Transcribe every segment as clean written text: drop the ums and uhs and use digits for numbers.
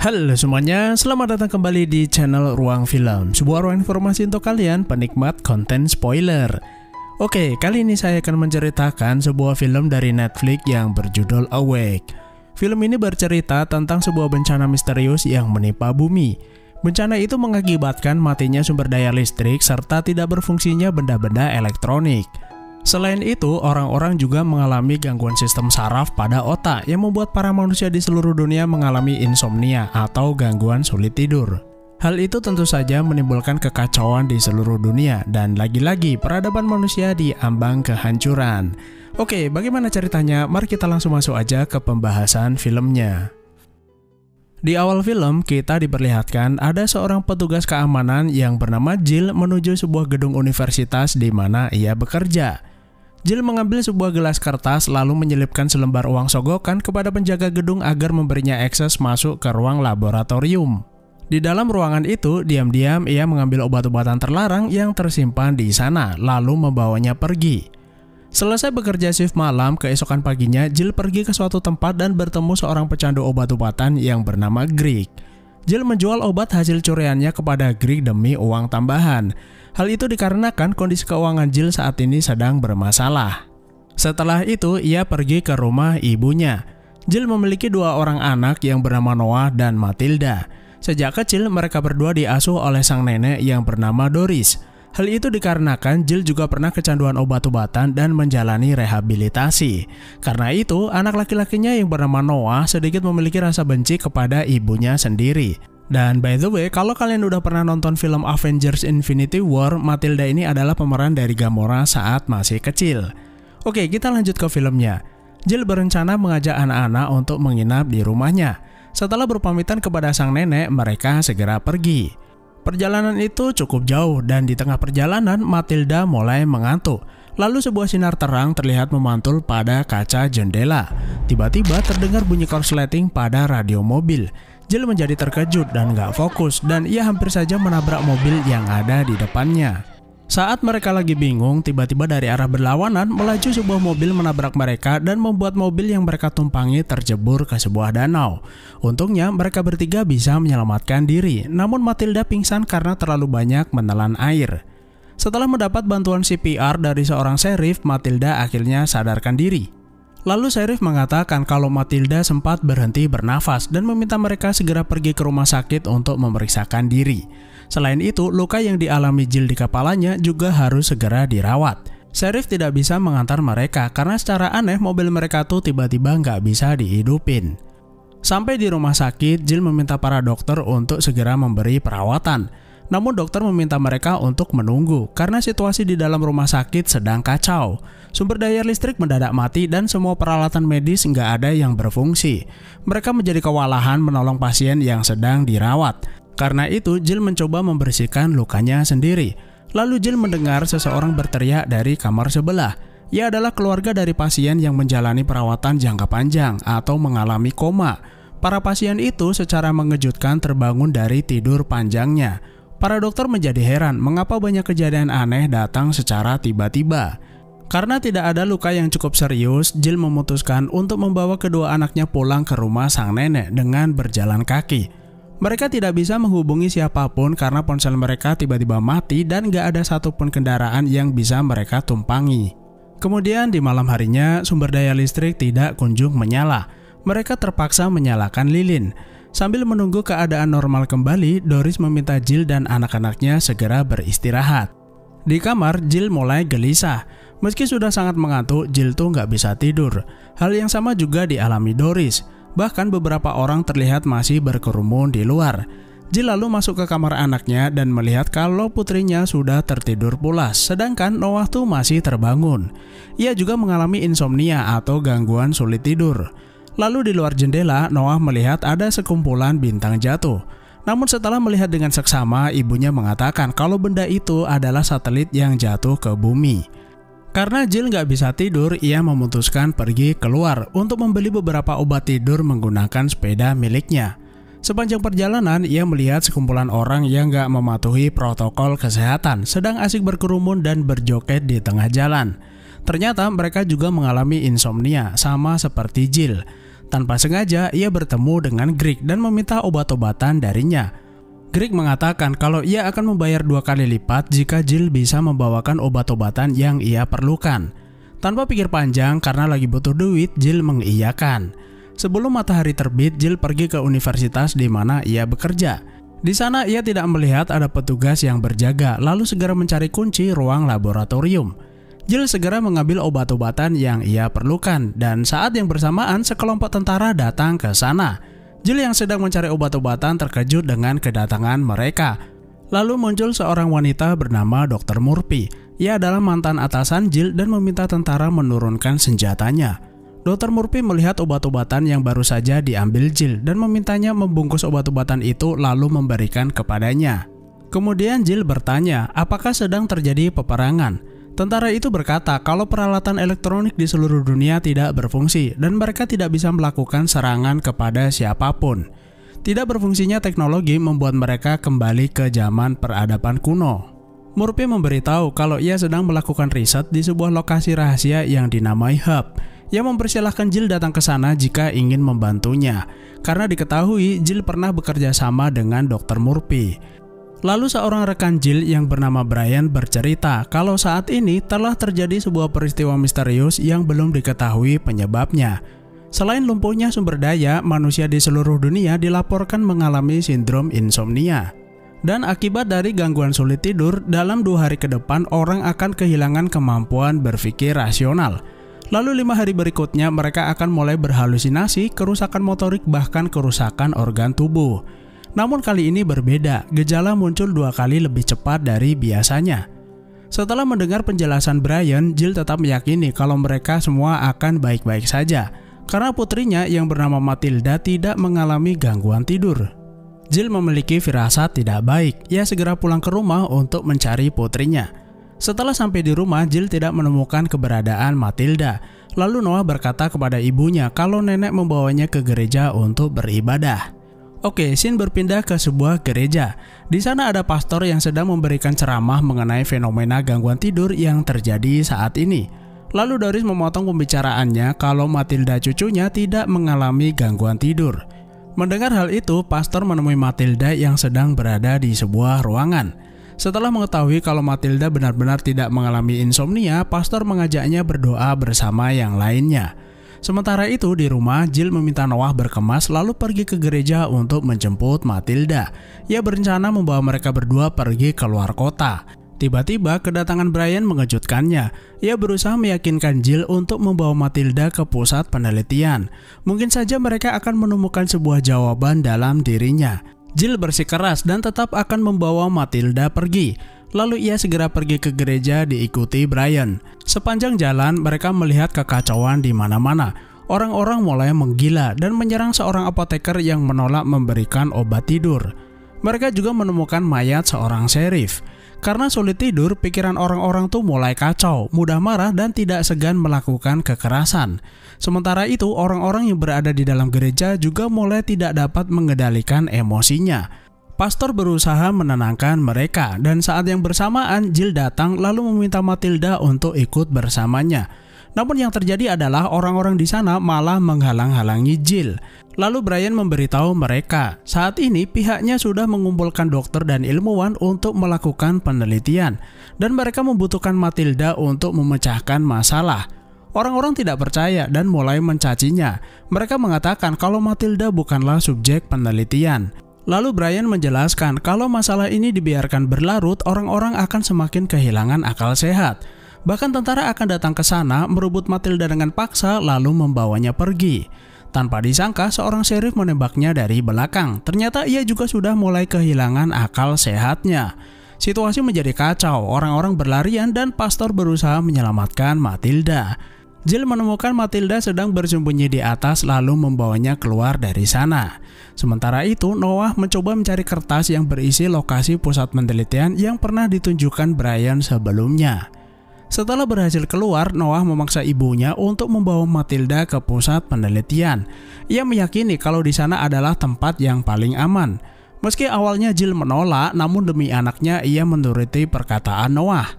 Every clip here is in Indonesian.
Halo semuanya, selamat datang kembali di channel Ruang Film, sebuah ruang informasi untuk kalian penikmat konten spoiler. Oke, kali ini saya akan menceritakan sebuah film dari Netflix yang berjudul Awake. Film ini bercerita tentang sebuah bencana misterius yang menimpa bumi. Bencana itu mengakibatkan matinya sumber daya listrik serta tidak berfungsinya benda-benda elektronik. Selain itu, orang-orang juga mengalami gangguan sistem saraf pada otak yang membuat para manusia di seluruh dunia mengalami insomnia atau gangguan sulit tidur. Hal itu tentu saja menimbulkan kekacauan di seluruh dunia dan lagi-lagi peradaban manusia diambang kehancuran. Oke, bagaimana ceritanya? Mari kita langsung masuk aja ke pembahasan filmnya. Di awal film, kita diperlihatkan ada seorang petugas keamanan yang bernama Jill menuju sebuah gedung universitas di mana ia bekerja. Jill mengambil sebuah gelas kertas lalu menyelipkan selembar uang sogokan kepada penjaga gedung agar memberinya akses masuk ke ruang laboratorium. Di dalam ruangan itu, diam-diam ia mengambil obat-obatan terlarang yang tersimpan di sana, lalu membawanya pergi. Selesai bekerja shift malam, keesokan paginya Jill pergi ke suatu tempat dan bertemu seorang pecandu obat-obatan yang bernama Greg. Jill menjual obat hasil curiannya kepada Greg demi uang tambahan. Hal itu dikarenakan kondisi keuangan Jill saat ini sedang bermasalah. Setelah itu, ia pergi ke rumah ibunya. Jill memiliki dua orang anak yang bernama Noah dan Matilda. Sejak kecil, mereka berdua diasuh oleh sang nenek yang bernama Doris. Hal itu dikarenakan Jill juga pernah kecanduan obat-obatan dan menjalani rehabilitasi. Karena itu, anak laki-lakinya yang bernama Noah sedikit memiliki rasa benci kepada ibunya sendiri. Dan by the way, kalau kalian udah pernah nonton film Avengers Infinity War, Matilda ini adalah pemeran dari Gamora saat masih kecil. Oke, kita lanjut ke filmnya. Jill berencana mengajak anak-anak untuk menginap di rumahnya. Setelah berpamitan kepada sang nenek, mereka segera pergi. Perjalanan itu cukup jauh dan di tengah perjalanan Matilda mulai mengantuk. Lalu sebuah sinar terang terlihat memantul pada kaca jendela. Tiba-tiba terdengar bunyi korsleting pada radio mobil. Jill menjadi terkejut dan gak fokus dan ia hampir saja menabrak mobil yang ada di depannya. Saat mereka lagi bingung, tiba-tiba dari arah berlawanan melaju sebuah mobil menabrak mereka dan membuat mobil yang mereka tumpangi terjebur ke sebuah danau. Untungnya mereka bertiga bisa menyelamatkan diri, namun Matilda pingsan karena terlalu banyak menelan air. Setelah mendapat bantuan CPR dari seorang sheriff, Matilda akhirnya sadarkan diri. Lalu sheriff mengatakan kalau Matilda sempat berhenti bernafas dan meminta mereka segera pergi ke rumah sakit untuk memeriksakan diri. Selain itu, luka yang dialami Jill di kepalanya juga harus segera dirawat. Sheriff tidak bisa mengantar mereka karena secara aneh mobil mereka tuh tiba-tiba nggak bisa dihidupin. Sampai di rumah sakit, Jill meminta para dokter untuk segera memberi perawatan. Namun dokter meminta mereka untuk menunggu karena situasi di dalam rumah sakit sedang kacau. Sumber daya listrik mendadak mati dan semua peralatan medis nggak ada yang berfungsi. Mereka menjadi kewalahan menolong pasien yang sedang dirawat. Karena itu, Jill mencoba membersihkan lukanya sendiri. Lalu Jill mendengar seseorang berteriak dari kamar sebelah. Ia adalah keluarga dari pasien yang menjalani perawatan jangka panjang atau mengalami koma. Para pasien itu secara mengejutkan terbangun dari tidur panjangnya. Para dokter menjadi heran mengapa banyak kejadian aneh datang secara tiba-tiba. Karena tidak ada luka yang cukup serius, Jill memutuskan untuk membawa kedua anaknya pulang ke rumah sang nenek dengan berjalan kaki. Mereka tidak bisa menghubungi siapapun karena ponsel mereka tiba-tiba mati dan gak ada satupun kendaraan yang bisa mereka tumpangi. Kemudian di malam harinya, sumber daya listrik tidak kunjung menyala. Mereka terpaksa menyalakan lilin. Sambil menunggu keadaan normal kembali, Doris meminta Jill dan anak-anaknya segera beristirahat. Di kamar, Jill mulai gelisah. Meski sudah sangat mengantuk, Jill tuh nggak bisa tidur. Hal yang sama juga dialami Doris. Bahkan beberapa orang terlihat masih berkerumun di luar. Jill lalu masuk ke kamar anaknya dan melihat kalau putrinya sudah tertidur pulas, sedangkan Noah tuh masih terbangun. Ia juga mengalami insomnia atau gangguan sulit tidur. Lalu di luar jendela, Noah melihat ada sekumpulan bintang jatuh. Namun setelah melihat dengan seksama, ibunya mengatakan kalau benda itu adalah satelit yang jatuh ke bumi. Karena Jill nggak bisa tidur, ia memutuskan pergi keluar untuk membeli beberapa obat tidur menggunakan sepeda miliknya. Sepanjang perjalanan, ia melihat sekumpulan orang yang nggak mematuhi protokol kesehatan, sedang asik berkerumun dan berjoget di tengah jalan. Ternyata mereka juga mengalami insomnia, sama seperti Jill. Tanpa sengaja, ia bertemu dengan Greg dan meminta obat-obatan darinya. Greg mengatakan kalau ia akan membayar 2 kali lipat jika Jill bisa membawakan obat-obatan yang ia perlukan. Tanpa pikir panjang, karena lagi butuh duit, Jill mengiyakan. Sebelum matahari terbit, Jill pergi ke universitas di mana ia bekerja. Di sana ia tidak melihat ada petugas yang berjaga, lalu segera mencari kunci ruang laboratorium. Jill segera mengambil obat-obatan yang ia perlukan, dan saat yang bersamaan sekelompok tentara datang ke sana. Jill yang sedang mencari obat-obatan terkejut dengan kedatangan mereka. Lalu muncul seorang wanita bernama Dr. Murphy. Ia adalah mantan atasan Jill dan meminta tentara menurunkan senjatanya. Dr. Murphy melihat obat-obatan yang baru saja diambil Jill dan memintanya membungkus obat-obatan itu lalu memberikan kepadanya. Kemudian Jill bertanya, apakah sedang terjadi peperangan? Tentara itu berkata kalau peralatan elektronik di seluruh dunia tidak berfungsi dan mereka tidak bisa melakukan serangan kepada siapapun. Tidak berfungsinya teknologi membuat mereka kembali ke zaman peradaban kuno. Murphy memberitahu kalau ia sedang melakukan riset di sebuah lokasi rahasia yang dinamai Hub. Ia mempersilahkan Jill datang ke sana jika ingin membantunya, karena diketahui Jill pernah bekerja sama dengan Dr. Murphy. Lalu seorang rekan Jill yang bernama Brian bercerita kalau saat ini telah terjadi sebuah peristiwa misterius yang belum diketahui penyebabnya. Selain lumpuhnya sumber daya, manusia di seluruh dunia dilaporkan mengalami sindrom insomnia. Dan akibat dari gangguan sulit tidur, dalam 2 hari ke depan orang akan kehilangan kemampuan berpikir rasional. Lalu 5 hari berikutnya mereka akan mulai berhalusinasi, kerusakan motorik bahkan kerusakan organ tubuh. Namun kali ini berbeda, gejala muncul 2 kali lebih cepat dari biasanya. Setelah mendengar penjelasan Brian, Jill tetap meyakini kalau mereka semua akan baik-baik saja, karena putrinya yang bernama Matilda tidak mengalami gangguan tidur. Jill memiliki firasat tidak baik, ia segera pulang ke rumah untuk mencari putrinya. Setelah sampai di rumah, Jill tidak menemukan keberadaan Matilda. Lalu Noah berkata kepada ibunya kalau nenek membawanya ke gereja untuk beribadah. Oke, scene berpindah ke sebuah gereja. Di sana ada pastor yang sedang memberikan ceramah mengenai fenomena gangguan tidur yang terjadi saat ini. Lalu Doris memotong pembicaraannya kalau Matilda cucunya tidak mengalami gangguan tidur. Mendengar hal itu, pastor menemui Matilda yang sedang berada di sebuah ruangan. Setelah mengetahui kalau Matilda benar-benar tidak mengalami insomnia, pastor mengajaknya berdoa bersama yang lainnya. Sementara itu di rumah, Jill meminta Noah berkemas lalu pergi ke gereja untuk menjemput Matilda. Ia berencana membawa mereka berdua pergi ke luar kota. Tiba-tiba kedatangan Brian mengejutkannya. Ia berusaha meyakinkan Jill untuk membawa Matilda ke pusat penelitian. Mungkin saja mereka akan menemukan sebuah jawaban dalam dirinya. Jill bersikeras dan tetap akan membawa Matilda pergi. Lalu ia segera pergi ke gereja diikuti Brian. Sepanjang jalan mereka melihat kekacauan di mana-mana. Orang-orang mulai menggila dan menyerang seorang apoteker yang menolak memberikan obat tidur. Mereka juga menemukan mayat seorang sheriff. Karena sulit tidur, pikiran orang-orang tuh mulai kacau, mudah marah dan tidak segan melakukan kekerasan. Sementara itu, orang-orang yang berada di dalam gereja juga mulai tidak dapat mengendalikan emosinya. Pastor berusaha menenangkan mereka dan saat yang bersamaan Jill datang lalu meminta Matilda untuk ikut bersamanya. Namun yang terjadi adalah orang-orang di sana malah menghalang-halangi Jill. Lalu Brian memberitahu mereka, saat ini pihaknya sudah mengumpulkan dokter dan ilmuwan untuk melakukan penelitian dan mereka membutuhkan Matilda untuk memecahkan masalah. Orang-orang tidak percaya dan mulai mencacinya. Mereka mengatakan kalau Matilda bukanlah subjek penelitian. Lalu Brian menjelaskan kalau masalah ini dibiarkan berlarut, orang-orang akan semakin kehilangan akal sehat. Bahkan tentara akan datang ke sana, merebut Matilda dengan paksa lalu membawanya pergi. Tanpa disangka, seorang sheriff menembaknya dari belakang. Ternyata ia juga sudah mulai kehilangan akal sehatnya. Situasi menjadi kacau, orang-orang berlarian dan pastor berusaha menyelamatkan Matilda. Jill menemukan Matilda sedang bersembunyi di atas lalu membawanya keluar dari sana. Sementara itu, Noah mencoba mencari kertas yang berisi lokasi pusat penelitian yang pernah ditunjukkan Brian sebelumnya. Setelah berhasil keluar, Noah memaksa ibunya untuk membawa Matilda ke pusat penelitian. Ia meyakini kalau di sana adalah tempat yang paling aman. Meski awalnya Jill menolak, namun demi anaknya ia menuruti perkataan Noah.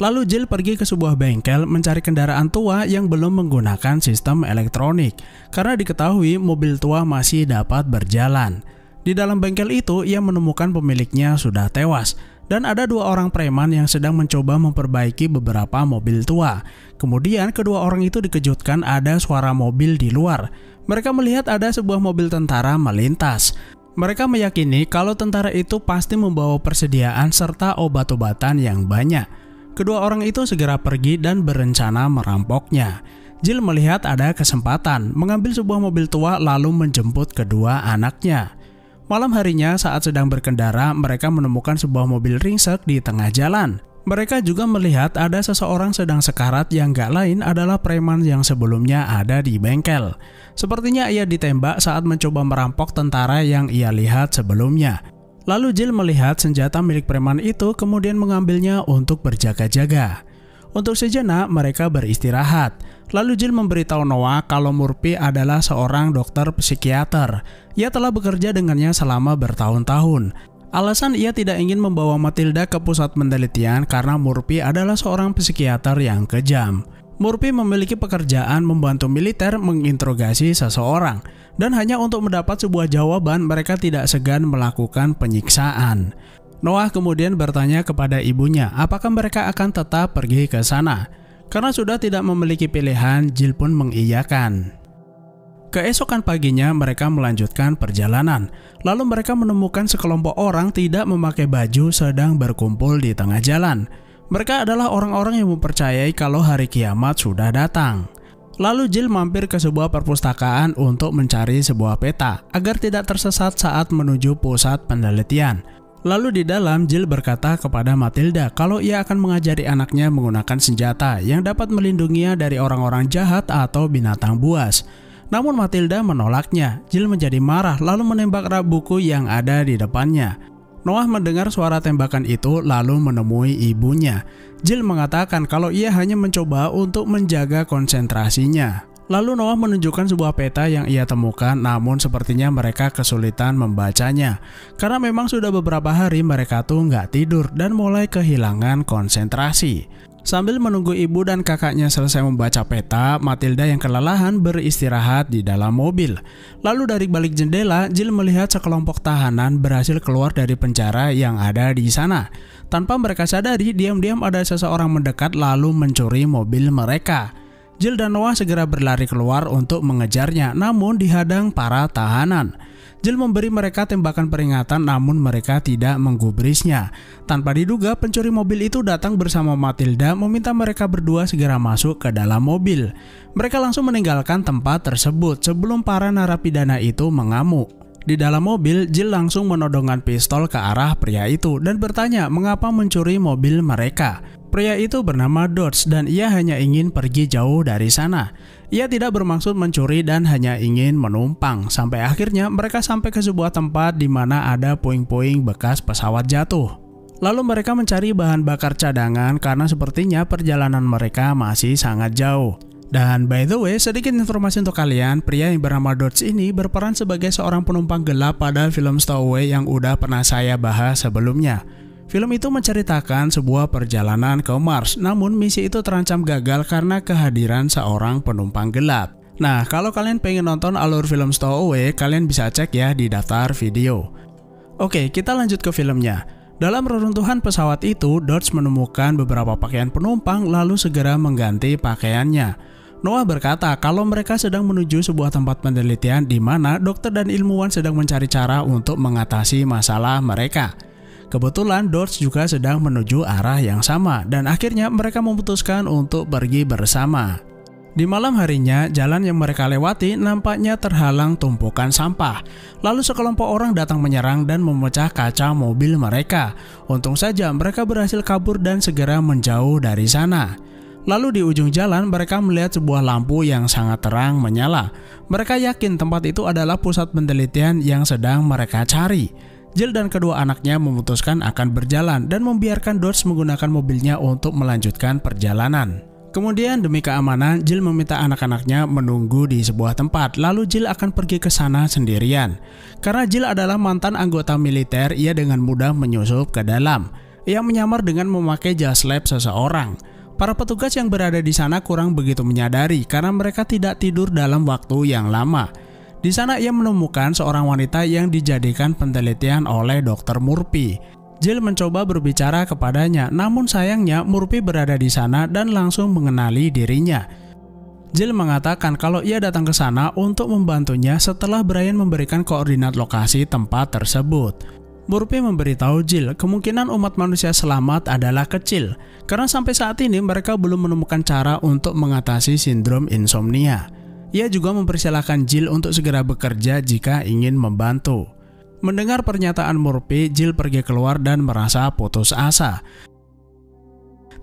Lalu Jill pergi ke sebuah bengkel mencari kendaraan tua yang belum menggunakan sistem elektronik, karena diketahui mobil tua masih dapat berjalan. Di dalam bengkel itu, ia menemukan pemiliknya sudah tewas, dan ada 2 orang preman yang sedang mencoba memperbaiki beberapa mobil tua. Kemudian kedua orang itu dikejutkan ada suara mobil di luar. Mereka melihat ada sebuah mobil tentara melintas. Mereka meyakini kalau tentara itu pasti membawa persediaan serta obat-obatan yang banyak. Kedua orang itu segera pergi dan berencana merampoknya. Jill melihat ada kesempatan, mengambil sebuah mobil tua lalu menjemput kedua anaknya. Malam harinya saat sedang berkendara, mereka menemukan sebuah mobil ringsek di tengah jalan. Mereka juga melihat ada seseorang sedang sekarat yang gak lain adalah preman yang sebelumnya ada di bengkel. Sepertinya ia ditembak saat mencoba merampok tentara yang ia lihat sebelumnya. Lalu Jill melihat senjata milik preman itu kemudian mengambilnya untuk berjaga-jaga. Untuk sejenak mereka beristirahat. Lalu Jill memberitahu Noah kalau Murphy adalah seorang dokter psikiater. Ia telah bekerja dengannya selama bertahun-tahun. Alasan ia tidak ingin membawa Matilda ke pusat penelitian karena Murphy adalah seorang psikiater yang kejam. Murphy memiliki pekerjaan membantu militer menginterogasi seseorang, dan hanya untuk mendapat sebuah jawaban mereka tidak segan melakukan penyiksaan. Noah kemudian bertanya kepada ibunya apakah mereka akan tetap pergi ke sana. Karena sudah tidak memiliki pilihan, Jill pun mengiyakan. Keesokan paginya mereka melanjutkan perjalanan. Lalu mereka menemukan sekelompok orang tidak memakai baju sedang berkumpul di tengah jalan. Mereka adalah orang-orang yang mempercayai kalau hari kiamat sudah datang. Lalu Jill mampir ke sebuah perpustakaan untuk mencari sebuah peta agar tidak tersesat saat menuju pusat penelitian. Lalu di dalam Jill berkata kepada Matilda kalau ia akan mengajari anaknya menggunakan senjata yang dapat melindunginya dari orang-orang jahat atau binatang buas. Namun Matilda menolaknya. Jill menjadi marah lalu menembak rak buku yang ada di depannya. Noah mendengar suara tembakan itu lalu menemui ibunya. Jill mengatakan kalau ia hanya mencoba untuk menjaga konsentrasinya. Lalu Noah menunjukkan sebuah peta yang ia temukan, namun sepertinya mereka kesulitan membacanya. Karena memang sudah beberapa hari mereka tuh nggak tidur dan mulai kehilangan konsentrasi. Sambil menunggu ibu dan kakaknya selesai membaca peta, Matilda yang kelelahan beristirahat di dalam mobil. Lalu dari balik jendela, Jill melihat sekelompok tahanan berhasil keluar dari penjara yang ada di sana. Tanpa mereka sadari, diam-diam ada seseorang mendekat lalu mencuri mobil mereka. Jill dan Noah segera berlari keluar untuk mengejarnya, namun dihadang para tahanan. Jill memberi mereka tembakan peringatan namun mereka tidak menggubrisnya. Tanpa diduga, pencuri mobil itu datang bersama Matilda meminta mereka berdua segera masuk ke dalam mobil. Mereka langsung meninggalkan tempat tersebut sebelum para narapidana itu mengamuk. Di dalam mobil, Jill langsung menodongkan pistol ke arah pria itu dan bertanya mengapa mencuri mobil mereka. Pria itu bernama Dodge dan ia hanya ingin pergi jauh dari sana. Ia tidak bermaksud mencuri dan hanya ingin menumpang. Sampai akhirnya mereka sampai ke sebuah tempat di mana ada puing-puing bekas pesawat jatuh. Lalu mereka mencari bahan bakar cadangan karena sepertinya perjalanan mereka masih sangat jauh. Dan by the way, sedikit informasi untuk kalian, pria yang bernama Dodge ini berperan sebagai seorang penumpang gelap pada film Stowaway yang udah pernah saya bahas sebelumnya. Film itu menceritakan sebuah perjalanan ke Mars, namun misi itu terancam gagal karena kehadiran seorang penumpang gelap. Nah, kalau kalian pengen nonton alur film Stowaway, kalian bisa cek ya di daftar video. Oke, kita lanjut ke filmnya. Dalam reruntuhan pesawat itu, Dodge menemukan beberapa pakaian penumpang lalu segera mengganti pakaiannya. Noah berkata kalau mereka sedang menuju sebuah tempat penelitian di mana dokter dan ilmuwan sedang mencari cara untuk mengatasi masalah mereka. Kebetulan Dodge juga sedang menuju arah yang sama dan akhirnya mereka memutuskan untuk pergi bersama. Di malam harinya, jalan yang mereka lewati nampaknya terhalang tumpukan sampah. Lalu sekelompok orang datang menyerang dan memecah kaca mobil mereka. Untung saja mereka berhasil kabur dan segera menjauh dari sana. Lalu di ujung jalan mereka melihat sebuah lampu yang sangat terang menyala. Mereka yakin tempat itu adalah pusat penelitian yang sedang mereka cari. Jill dan kedua anaknya memutuskan akan berjalan dan membiarkan Dodge menggunakan mobilnya untuk melanjutkan perjalanan. Kemudian demi keamanan, Jill meminta anak-anaknya menunggu di sebuah tempat, lalu Jill akan pergi ke sana sendirian. Karena Jill adalah mantan anggota militer, ia dengan mudah menyusup ke dalam. Ia menyamar dengan memakai jas lab seseorang. Para petugas yang berada di sana kurang begitu menyadari karena mereka tidak tidur dalam waktu yang lama. Di sana ia menemukan seorang wanita yang dijadikan penelitian oleh Dr. Murphy. Jill mencoba berbicara kepadanya, namun sayangnya Murphy berada di sana dan langsung mengenali dirinya. Jill mengatakan kalau ia datang ke sana untuk membantunya setelah Brian memberikan koordinat lokasi tempat tersebut. Murphy memberitahu Jill kemungkinan umat manusia selamat adalah kecil, karena sampai saat ini mereka belum menemukan cara untuk mengatasi sindrom insomnia. Ia juga mempersilahkan Jill untuk segera bekerja jika ingin membantu. Mendengar pernyataan Murphy, Jill pergi keluar dan merasa putus asa.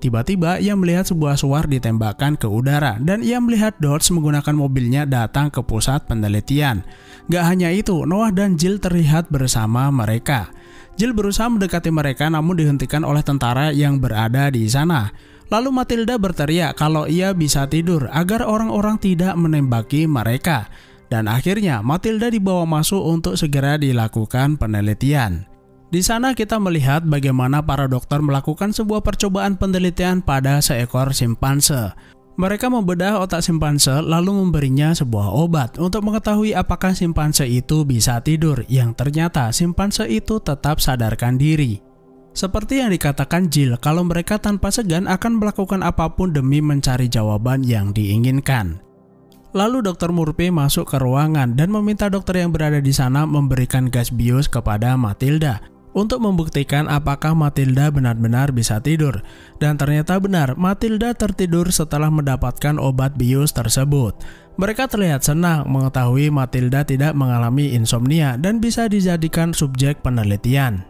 Tiba-tiba ia melihat sebuah suar ditembakkan ke udara dan ia melihat Dodge menggunakan mobilnya datang ke pusat penelitian. Gak hanya itu, Noah dan Jill terlihat bersama mereka. Jill berusaha mendekati mereka namun dihentikan oleh tentara yang berada di sana. Lalu Matilda berteriak kalau ia bisa tidur agar orang-orang tidak menembaki mereka. Dan akhirnya Matilda dibawa masuk untuk segera dilakukan penelitian. Di sana kita melihat bagaimana para dokter melakukan sebuah percobaan penelitian pada seekor simpanse. Mereka membedah otak simpanse lalu memberinya sebuah obat untuk mengetahui apakah simpanse itu bisa tidur, yang ternyata simpanse itu tetap sadarkan diri. Seperti yang dikatakan Jill, kalau mereka tanpa segan akan melakukan apapun demi mencari jawaban yang diinginkan. Lalu Dr. Murphy masuk ke ruangan dan meminta dokter yang berada di sana memberikan gas bius kepada Matilda untuk membuktikan apakah Matilda benar-benar bisa tidur. Dan ternyata benar, Matilda tertidur setelah mendapatkan obat bius tersebut. Mereka terlihat senang mengetahui Matilda tidak mengalami insomnia dan bisa dijadikan subjek penelitian.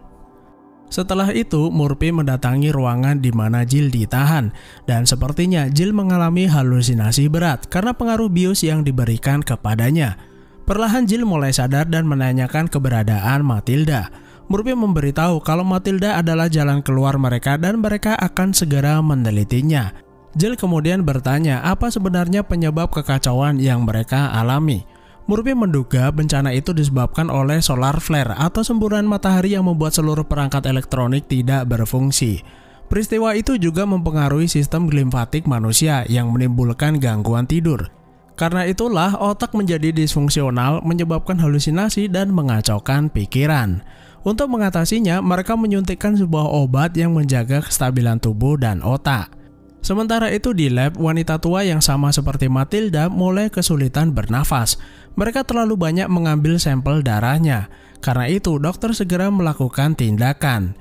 Setelah itu, Murphy mendatangi ruangan di mana Jill ditahan, dan sepertinya Jill mengalami halusinasi berat karena pengaruh bius yang diberikan kepadanya. Perlahan Jill mulai sadar dan menanyakan keberadaan Matilda. Murphy memberitahu kalau Matilda adalah jalan keluar mereka dan mereka akan segera menelitinya. Jill kemudian bertanya apa sebenarnya penyebab kekacauan yang mereka alami. Murphy menduga bencana itu disebabkan oleh solar flare atau semburan matahari yang membuat seluruh perangkat elektronik tidak berfungsi. Peristiwa itu juga mempengaruhi sistem limfatik manusia yang menimbulkan gangguan tidur. Karena itulah otak menjadi disfungsional, menyebabkan halusinasi dan mengacaukan pikiran. Untuk mengatasinya, mereka menyuntikkan sebuah obat yang menjaga kestabilan tubuh dan otak. Sementara itu di lab, wanita tua yang sama seperti Matilda mulai kesulitan bernafas. Mereka terlalu banyak mengambil sampel darahnya. Karena itu, dokter segera melakukan tindakan.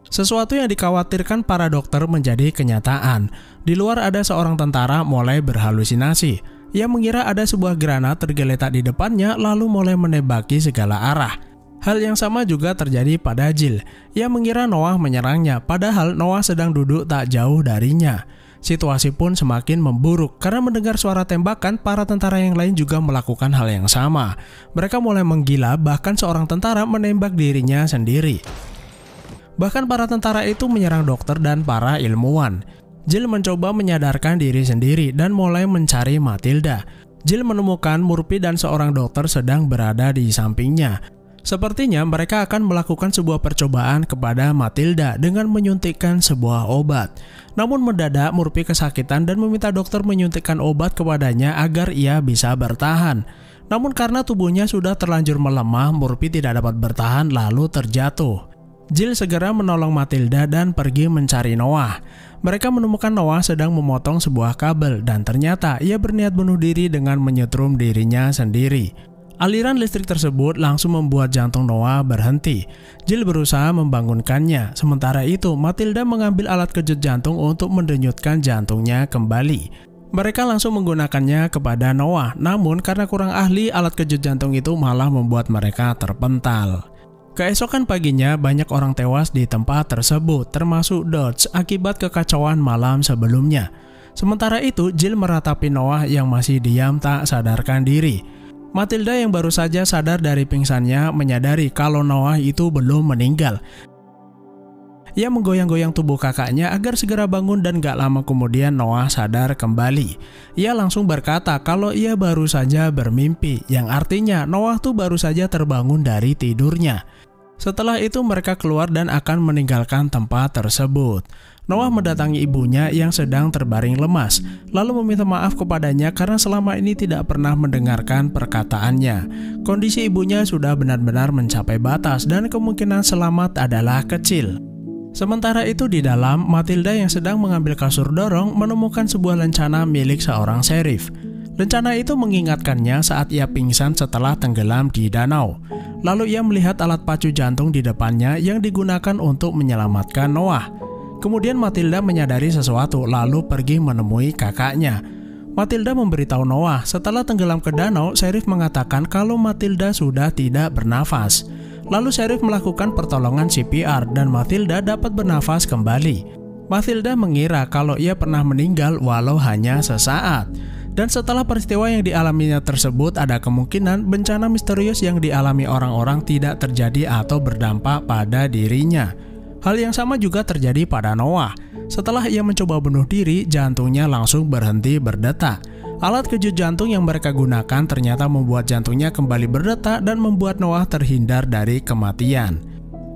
Sesuatu yang dikhawatirkan para dokter menjadi kenyataan. Di luar ada seorang tentara mulai berhalusinasi. Ia mengira ada sebuah granat tergeletak di depannya lalu mulai menembaki segala arah. Hal yang sama juga terjadi pada Jill. Ia mengira Noah menyerangnya, padahal Noah sedang duduk tak jauh darinya. Situasi pun semakin memburuk karena mendengar suara tembakan, para tentara yang lain juga melakukan hal yang sama. Mereka mulai menggila, bahkan seorang tentara menembak dirinya sendiri. Bahkan para tentara itu menyerang dokter dan para ilmuwan. Jill mencoba menyadarkan diri sendiri dan mulai mencari Matilda. Jill menemukan Murphy dan seorang dokter sedang berada di sampingnya. Sepertinya mereka akan melakukan sebuah percobaan kepada Matilda dengan menyuntikkan sebuah obat. Namun mendadak Murphy kesakitan dan meminta dokter menyuntikkan obat kepadanya agar ia bisa bertahan. Namun karena tubuhnya sudah terlanjur melemah, Murphy tidak dapat bertahan lalu terjatuh. Jill segera menolong Matilda dan pergi mencari Noah. Mereka menemukan Noah sedang memotong sebuah kabel dan ternyata ia berniat bunuh diri dengan menyetrum dirinya sendiri. Aliran listrik tersebut langsung membuat jantung Noah berhenti. Jill berusaha membangunkannya. Sementara itu, Matilda mengambil alat kejut jantung untuk mendenyutkan jantungnya kembali. Mereka langsung menggunakannya kepada Noah, namun karena kurang ahli, alat kejut jantung itu malah membuat mereka terpental. Keesokan paginya, banyak orang tewas di tempat tersebut, termasuk Dodge, akibat kekacauan malam sebelumnya. Sementara itu, Jill meratapi Noah yang masih diam tak sadarkan diri. Matilda yang baru saja sadar dari pingsannya menyadari kalau Noah itu belum meninggal. Ia menggoyang-goyang tubuh kakaknya agar segera bangun dan gak lama kemudian Noah sadar kembali. Ia langsung berkata kalau ia baru saja bermimpi, yang artinya Noah tuh baru saja terbangun dari tidurnya. Setelah itu mereka keluar dan akan meninggalkan tempat tersebut. Noah mendatangi ibunya yang sedang terbaring lemas, lalu meminta maaf kepadanya karena selama ini tidak pernah mendengarkan perkataannya. Kondisi ibunya sudah benar-benar mencapai batas dan kemungkinan selamat adalah kecil. Sementara itu di dalam, Matilda yang sedang mengambil kasur dorong menemukan sebuah lencana milik seorang sheriff. Lencana itu mengingatkannya saat ia pingsan setelah tenggelam di danau. Lalu ia melihat alat pacu jantung di depannya yang digunakan untuk menyelamatkan Noah. Kemudian Matilda menyadari sesuatu lalu pergi menemui kakaknya. Matilda memberitahu Noah setelah tenggelam ke danau, sheriff mengatakan kalau Matilda sudah tidak bernafas. Lalu sheriff melakukan pertolongan CPR dan Matilda dapat bernafas kembali. Matilda mengira kalau ia pernah meninggal walau hanya sesaat. Dan setelah peristiwa yang dialaminya tersebut, ada kemungkinan bencana misterius yang dialami orang-orang tidak terjadi atau berdampak pada dirinya. Hal yang sama juga terjadi pada Noah. Setelah ia mencoba bunuh diri, jantungnya langsung berhenti berdetak. Alat kejut jantung yang mereka gunakan ternyata membuat jantungnya kembali berdetak dan membuat Noah terhindar dari kematian.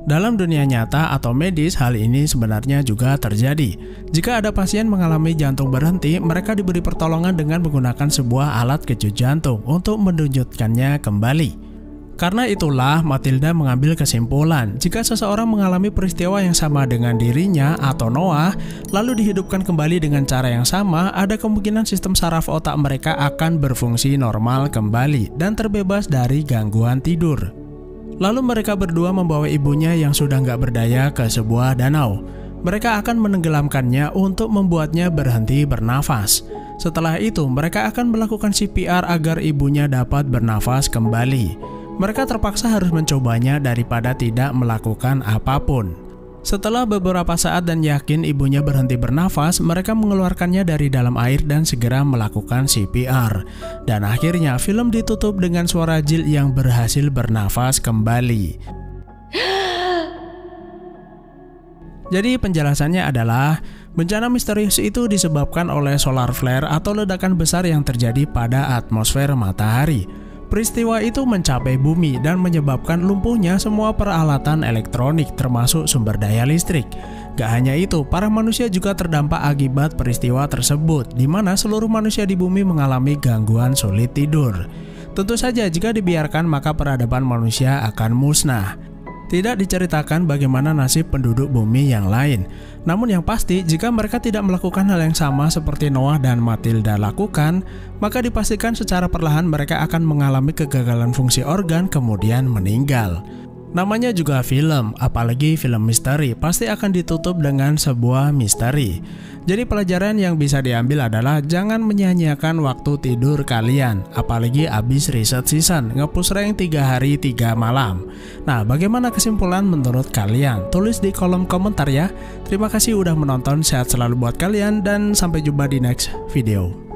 Dalam dunia nyata atau medis, hal ini sebenarnya juga terjadi. Jika ada pasien mengalami jantung berhenti, mereka diberi pertolongan dengan menggunakan sebuah alat kejut jantung untuk menunjukkannya kembali. Karena itulah Matilda mengambil kesimpulan, jika seseorang mengalami peristiwa yang sama dengan dirinya atau Noah, lalu dihidupkan kembali dengan cara yang sama, ada kemungkinan sistem saraf otak mereka akan berfungsi normal kembali dan terbebas dari gangguan tidur. Lalu mereka berdua membawa ibunya yang sudah nggak berdaya ke sebuah danau. Mereka akan menenggelamkannya untuk membuatnya berhenti bernafas. Setelah itu, mereka akan melakukan CPR agar ibunya dapat bernafas kembali. Mereka terpaksa harus mencobanya daripada tidak melakukan apapun. Setelah beberapa saat dan yakin ibunya berhenti bernafas, mereka mengeluarkannya dari dalam air dan segera melakukan CPR. Dan akhirnya film ditutup dengan suara Jill yang berhasil bernafas kembali. Jadi penjelasannya adalah, bencana misterius itu disebabkan oleh solar flare atau ledakan besar yang terjadi pada atmosfer matahari. Peristiwa itu mencapai bumi dan menyebabkan lumpuhnya semua peralatan elektronik termasuk sumber daya listrik. Gak hanya itu, para manusia juga terdampak akibat peristiwa tersebut, di mana seluruh manusia di bumi mengalami gangguan sulit tidur. Tentu saja jika dibiarkan maka peradaban manusia akan musnah. Tidak diceritakan bagaimana nasib penduduk bumi yang lain. Namun yang pasti, jika mereka tidak melakukan hal yang sama seperti Noah dan Matilda lakukan, maka dipastikan secara perlahan mereka akan mengalami kegagalan fungsi organ kemudian meninggal. Namanya juga film, apalagi film misteri, pasti akan ditutup dengan sebuah misteri. Jadi pelajaran yang bisa diambil adalah jangan menyia-nyiakan waktu tidur kalian, apalagi abis reset season, nge-push rank 3 hari 3 malam. Nah, bagaimana kesimpulan menurut kalian? Tulis di kolom komentar ya. Terima kasih udah menonton, sehat selalu buat kalian, dan sampai jumpa di next video.